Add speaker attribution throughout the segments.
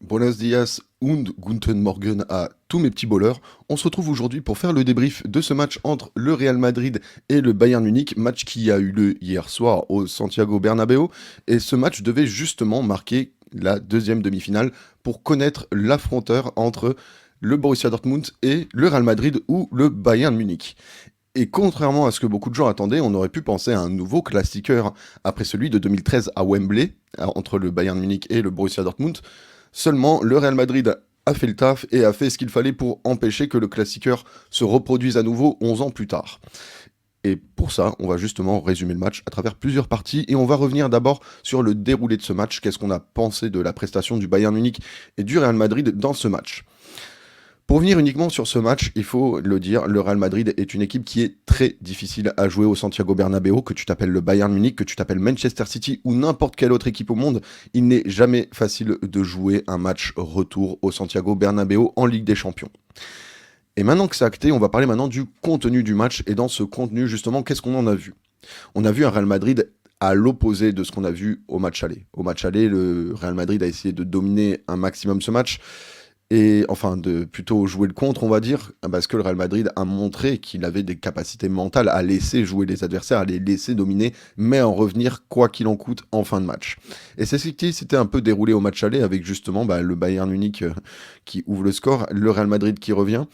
Speaker 1: Buenos dias und guten Morgen à tous mes petits bowlers. On se retrouve aujourd'hui pour faire le débrief de ce match entre le Real Madrid et le Bayern Munich, match qui a eu lieu hier soir au Santiago Bernabéu. Et ce match devait justement marquer la deuxième demi-finale pour connaître l'affronteur entre le Borussia Dortmund et le Real Madrid ou le Bayern Munich. Et contrairement à ce que beaucoup de gens attendaient, on aurait pu penser à un nouveau classiqueur après celui de 2013 à Wembley, entre le Bayern Munich et le Borussia Dortmund. Seulement, le Real Madrid a fait le taf et a fait ce qu'il fallait pour empêcher que le classiqueur se reproduise à nouveau 11 ans plus tard. Et pour ça, on va justement résumer le match à travers plusieurs parties et on va revenir d'abord sur le déroulé de ce match, qu'est-ce qu'on a pensé de la prestation du Bayern Munich et du Real Madrid dans ce match. Pour venir uniquement sur ce match, il faut le dire, le Real Madrid est une équipe qui est très difficile à jouer au Santiago Bernabéu, que tu t'appelles le Bayern Munich, que tu t'appelles Manchester City ou n'importe quelle autre équipe au monde, il n'est jamais facile de jouer un match retour au Santiago Bernabéu en Ligue des Champions. Et maintenant que c'est acté, on va parler maintenant du contenu du match, et dans ce contenu justement, qu'est-ce qu'on en a vu ? On a vu un Real Madrid à l'opposé de ce qu'on a vu au match aller. Au match aller, le Real Madrid a essayé de dominer un maximum ce match, et enfin de plutôt jouer le contre, on va dire, parce que le Real Madrid a montré qu'il avait des capacités mentales à laisser jouer les adversaires, à les laisser dominer, mais à en revenir quoi qu'il en coûte en fin de match. Et c'est ce qui s'était un peu déroulé au match aller avec justement le Bayern Munich qui ouvre le score, le Real Madrid qui revient.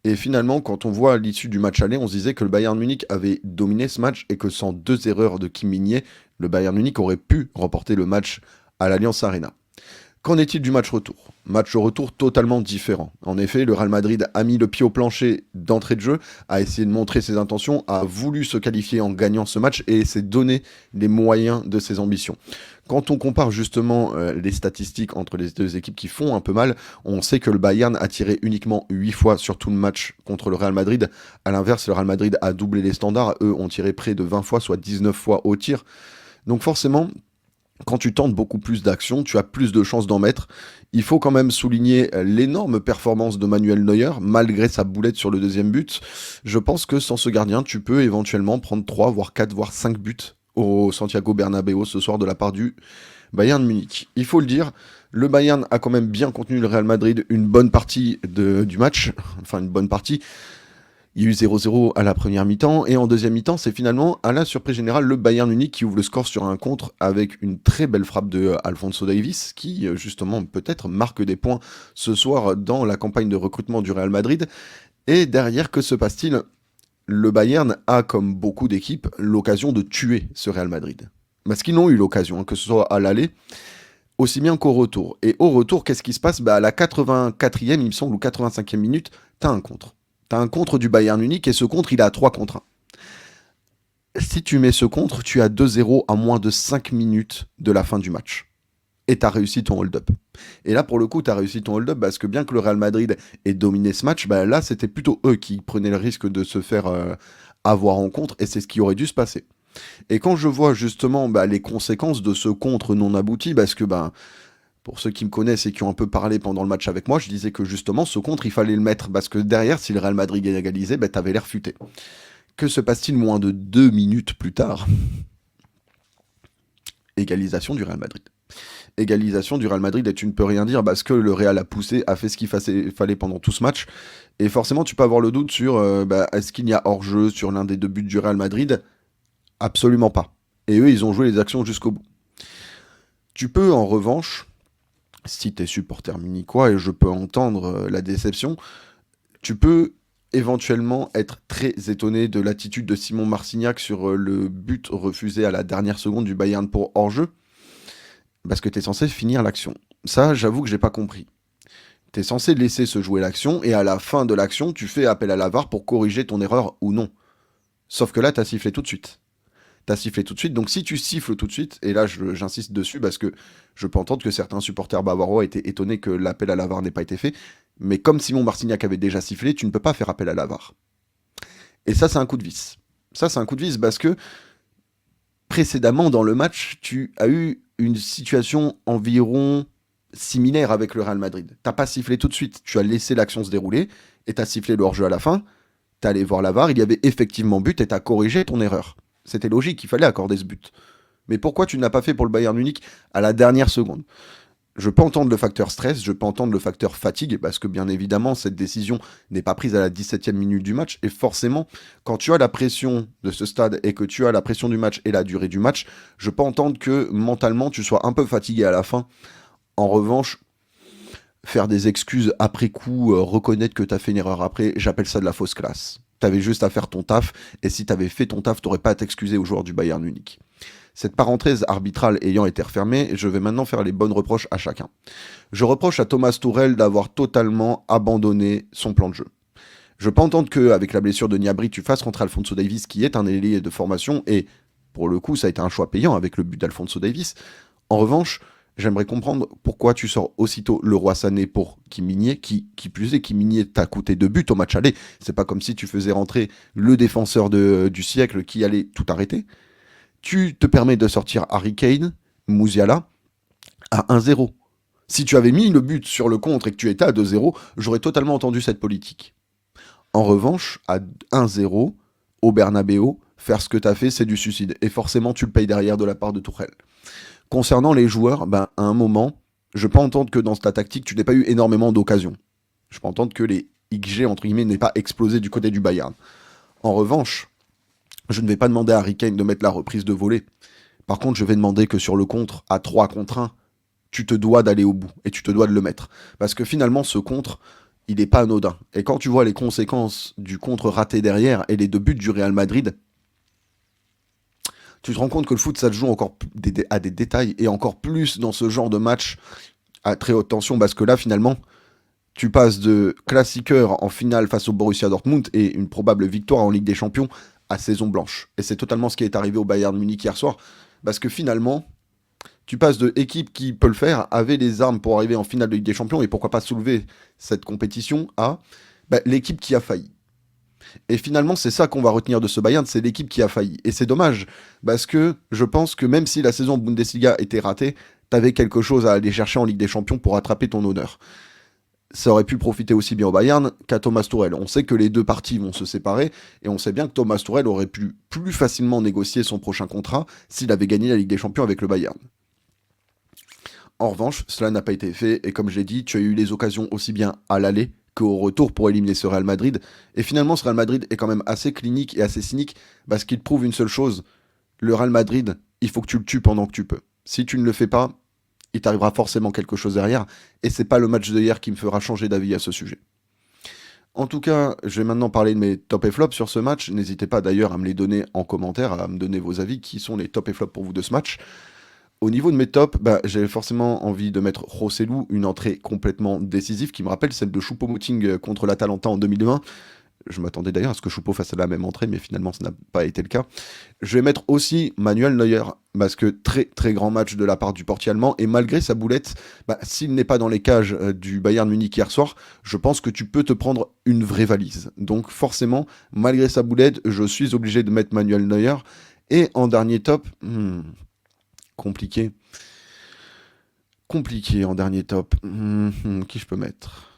Speaker 1: Et finalement, quand on voit l'issue du match aller, on se disait que le Bayern Munich avait dominé ce match et que sans deux erreurs de Kim Min-jae, le Bayern Munich aurait pu remporter le match à l'Allianz Arena. Qu'en est-il du match retour ? Match retour totalement différent. En effet, le Real Madrid a mis le pied au plancher d'entrée de jeu, a essayé de montrer ses intentions, a voulu se qualifier en gagnant ce match et s'est donné les moyens de ses ambitions. Quand on compare justement les statistiques entre les deux équipes qui font un peu mal, on sait que le Bayern a tiré uniquement 8 fois sur tout le match contre le Real Madrid. A l'inverse, le Real Madrid a doublé les standards. Eux ont tiré près de 20 fois, soit 19 fois au tir. Donc forcément, quand tu tentes beaucoup plus d'actions, tu as plus de chances d'en mettre. Il faut quand même souligner l'énorme performance de Manuel Neuer, malgré sa boulette sur le deuxième but. Je pense que sans ce gardien, tu peux éventuellement prendre 3, voire 4, voire 5 buts au Santiago Bernabéu ce soir de la part du Bayern Munich. Il faut le dire, le Bayern a quand même bien contenu le Real Madrid une bonne partie du match, enfin une bonne partie. Il y a eu 0-0 à la première mi-temps, et en deuxième mi-temps, c'est finalement, à la surprise générale, le Bayern Munich qui ouvre le score sur un contre avec une très belle frappe de Alphonso Davies, qui justement peut-être marque des points ce soir dans la campagne de recrutement du Real Madrid. Et derrière, que se passe-t-il ? Le Bayern a, comme beaucoup d'équipes, l'occasion de tuer ce Real Madrid. Parce qu'ils n'ont eu l'occasion, que ce soit à l'aller, aussi bien qu'au retour. Et au retour, qu'est-ce qui se passe ? À la 84e, il me semble, ou 85e minute, t'as un contre. T'as un contre du Bayern Munich et ce contre, il est à 3 contre 1. Si tu mets ce contre, tu as 2-0 à moins de 5 minutes de la fin du match. Et t'as réussi ton hold-up. Et là, pour le coup, t'as réussi ton hold-up parce que bien que le Real Madrid ait dominé ce match, là, c'était plutôt eux qui prenaient le risque de se faire avoir en contre et c'est ce qui aurait dû se passer. Et quand je vois justement les conséquences de ce contre non abouti, parce que pour ceux qui me connaissent et qui ont un peu parlé pendant le match avec moi, je disais que justement, ce contre, il fallait le mettre. Parce que derrière, si le Real Madrid égalisait, t'avais l'air futé. Que se passe-t-il moins de 2 minutes plus tard ? Égalisation du Real Madrid. Égalisation du Real Madrid, et tu ne peux rien dire parce que le Real a poussé, a fait ce qu'il fallait pendant tout ce match. Et forcément, tu peux avoir le doute sur est-ce qu'il y a hors-jeu sur l'un des deux buts du Real Madrid ? Absolument pas. Et eux, ils ont joué les actions jusqu'au bout. Tu peux, en revanche, si t'es supporter munichois, et je peux entendre la déception, tu peux éventuellement être très étonné de l'attitude de Simon Marcignac sur le but refusé à la dernière seconde du Bayern pour hors-jeu, parce que t'es censé finir l'action. Ça, j'avoue que j'ai pas compris. T'es censé laisser se jouer l'action, et à la fin de l'action, tu fais appel à la VAR pour corriger ton erreur ou non. Sauf que là, t'as sifflé tout de suite. Donc si tu siffles tout de suite, et là j'insiste dessus parce que je peux entendre que certains supporters bavarois étaient étonnés que l'appel à la VAR n'ait pas été fait, mais comme Simon Marcignac avait déjà sifflé, tu ne peux pas faire appel à la VAR. Et ça, c'est un coup de vis. Ça, c'est un coup de vis parce que précédemment dans le match, tu as eu une situation environ similaire avec le Real Madrid. T'as pas sifflé tout de suite, tu as laissé l'action se dérouler, et t'as sifflé le hors-jeu à la fin, t'es allé voir la VAR, il y avait effectivement but, et t'as corrigé ton erreur. C'était logique, il fallait accorder ce but. Mais pourquoi tu ne l'as pas fait pour le Bayern Munich à la dernière seconde ? Je peux entendre le facteur stress, je peux entendre le facteur fatigue, parce que bien évidemment, cette décision n'est pas prise à la 17e minute du match. Et forcément, quand tu as la pression de ce stade et que tu as la pression du match et la durée du match, je peux entendre que mentalement, tu sois un peu fatigué à la fin. En revanche, faire des excuses après coup, reconnaître que tu as fait une erreur après, j'appelle ça de la fausse classe. T'avais juste à faire ton taf, et si t'avais fait ton taf, t'aurais pas à t'excuser aux joueurs du Bayern Munich. Cette parenthèse arbitrale ayant été refermée, je vais maintenant faire les bonnes reproches à chacun. Je reproche à Thomas Tuchel d'avoir totalement abandonné son plan de jeu. Je peux entendre qu'avec la blessure de Gnabry, tu fasses rentrer Alphonso Davies, qui est un ailier de formation, et pour le coup, ça a été un choix payant avec le but d'Alphonso Davies. En revanche, j'aimerais comprendre pourquoi tu sors aussitôt le roi Sané pour Kim Min-jae, qui plus est, Kim Min-jae t'a coûté 2 buts au match aller. C'est pas comme si tu faisais rentrer le défenseur du siècle qui allait tout arrêter. Tu te permets de sortir Harry Kane, Musiala, à 1-0. Si tu avais mis le but sur le contre et que tu étais à 2-0, j'aurais totalement entendu cette politique. En revanche, à 1-0, au Bernabeu, faire ce que tu as fait, c'est du suicide. Et forcément, tu le payes derrière de la part de Tourelle. Concernant les joueurs, à un moment, je peux entendre que dans ta tactique, tu n'aies pas eu énormément d'occasions. Je peux entendre que les XG, entre guillemets, n'aient pas explosé du côté du Bayern. En revanche, je ne vais pas demander à Harry Kane de mettre la reprise de volée. Par contre, je vais demander que sur le contre, à 3 contre 1, tu te dois d'aller au bout et tu te dois de le mettre. Parce que finalement, ce contre, il n'est pas anodin. Et quand tu vois les conséquences du contre raté derrière et les 2 buts du Real Madrid, tu te rends compte que le foot, ça se joue encore à des détails et encore plus dans ce genre de match à très haute tension. Parce que là, finalement, tu passes de classiqueur en finale face au Borussia Dortmund et une probable victoire en Ligue des Champions à saison blanche. Et c'est totalement ce qui est arrivé au Bayern Munich hier soir. Parce que finalement, tu passes de équipe qui peut le faire, avait les armes pour arriver en finale de Ligue des Champions et pourquoi pas soulever cette compétition, à l'équipe qui a failli. Et finalement, c'est ça qu'on va retenir de ce Bayern, c'est l'équipe qui a failli. Et c'est dommage, parce que je pense que même si la saison Bundesliga était ratée, t'avais quelque chose à aller chercher en Ligue des Champions pour rattraper ton honneur. Ça aurait pu profiter aussi bien au Bayern qu'à Thomas Tuchel. On sait que les deux parties vont se séparer, et on sait bien que Thomas Tuchel aurait pu plus facilement négocier son prochain contrat s'il avait gagné la Ligue des Champions avec le Bayern. En revanche, cela n'a pas été fait, et comme je l'ai dit, tu as eu les occasions aussi bien à l'aller qu'au retour pour éliminer ce Real Madrid. Et finalement, ce Real Madrid est quand même assez clinique et assez cynique, parce qu'il te prouve une seule chose, le Real Madrid, il faut que tu le tues pendant que tu peux. Si tu ne le fais pas, il t'arrivera forcément quelque chose derrière, et c'est pas le match de hier qui me fera changer d'avis à ce sujet. En tout cas, je vais maintenant parler de mes top et flops sur ce match. N'hésitez pas d'ailleurs à me les donner en commentaire, à me donner vos avis, qui sont les top et flops pour vous de ce match. Au niveau de mes tops, j'avais forcément envie de mettre Rossellou, une entrée complètement décisive qui me rappelle celle de Choupo-Moting contre l'Atalanta en 2020. Je m'attendais d'ailleurs à ce que Choupo fasse la même entrée, mais finalement ça n'a pas été le cas. Je vais mettre aussi Manuel Neuer, parce que très très grand match de la part du portier allemand, et malgré sa boulette, s'il n'est pas dans les cages du Bayern Munich hier soir, je pense que tu peux te prendre une vraie valise. Donc forcément, malgré sa boulette, je suis obligé de mettre Manuel Neuer. Et en dernier top, compliqué. Compliqué en dernier top. Qui je peux mettre?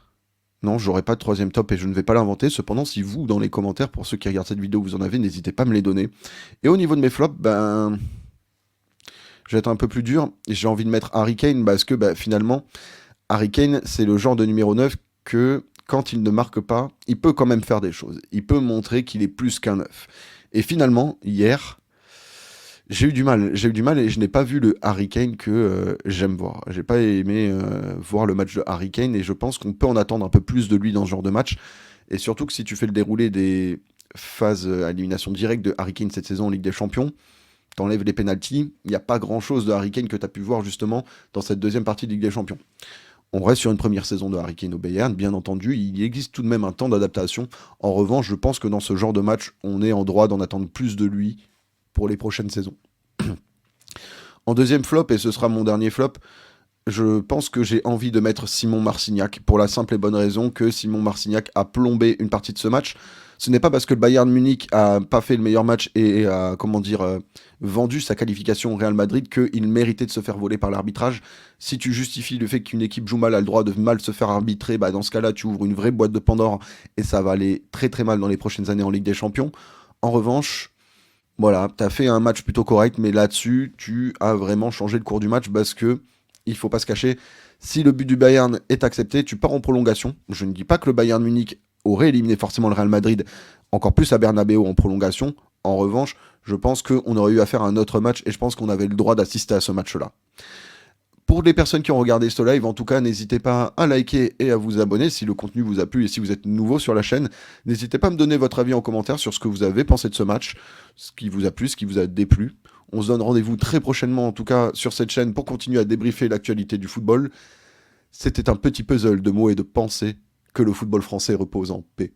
Speaker 1: Non, j'aurai pas de troisième top et je ne vais pas l'inventer. Cependant, si vous, dans les commentaires, pour ceux qui regardent cette vidéo, vous en avez, n'hésitez pas à me les donner. Et au niveau de mes flops, je vais être un peu plus dur. J'ai envie de mettre Harry Kane parce que finalement, Harry Kane, c'est le genre de numéro 9 que quand il ne marque pas, il peut quand même faire des choses. Il peut montrer qu'il est plus qu'un 9. Et finalement, hier, j'ai eu du mal et je n'ai pas vu le Harry Kane que j'aime voir. J'ai pas aimé voir le match de Harry Kane et je pense qu'on peut en attendre un peu plus de lui dans ce genre de match. Et surtout que si tu fais le déroulé des phases à élimination directe de Harry Kane cette saison en Ligue des Champions, t'enlèves les pénaltys, il n'y a pas grand chose de Harry Kane que tu as pu voir justement dans cette deuxième partie de Ligue des Champions. On reste sur une première saison de Harry Kane au Bayern, bien entendu, il existe tout de même un temps d'adaptation. En revanche, je pense que dans ce genre de match, on est en droit d'en attendre plus de lui pour les prochaines saisons. En deuxième flop, et ce sera mon dernier flop, je pense que j'ai envie de mettre Simon Marcignac, pour la simple et bonne raison que Simon Marcignac a plombé une partie de ce match. Ce n'est pas parce que le Bayern Munich a pas fait le meilleur match et a, vendu sa qualification au Real Madrid qu'il méritait de se faire voler par l'arbitrage. Si tu justifies le fait qu'une équipe joue mal, a le droit de mal se faire arbitrer, dans ce cas-là, tu ouvres une vraie boîte de Pandore et ça va aller très très mal dans les prochaines années en Ligue des Champions. En revanche, voilà, t'as fait un match plutôt correct, mais là-dessus, tu as vraiment changé le cours du match parce que il faut pas se cacher. Si le but du Bayern est accepté, tu pars en prolongation. Je ne dis pas que le Bayern Munich aurait éliminé forcément le Real Madrid, encore plus à Bernabeu en prolongation. En revanche, je pense qu'on aurait eu à faire un autre match et je pense qu'on avait le droit d'assister à ce match-là. Pour les personnes qui ont regardé ce live, en tout cas, n'hésitez pas à liker et à vous abonner si le contenu vous a plu et si vous êtes nouveau sur la chaîne. N'hésitez pas à me donner votre avis en commentaire sur ce que vous avez pensé de ce match, ce qui vous a plu, ce qui vous a déplu. On se donne rendez-vous très prochainement, en tout cas, sur cette chaîne pour continuer à débriefer l'actualité du football. C'était un petit puzzle de mots et de pensées. Que le football français repose en paix.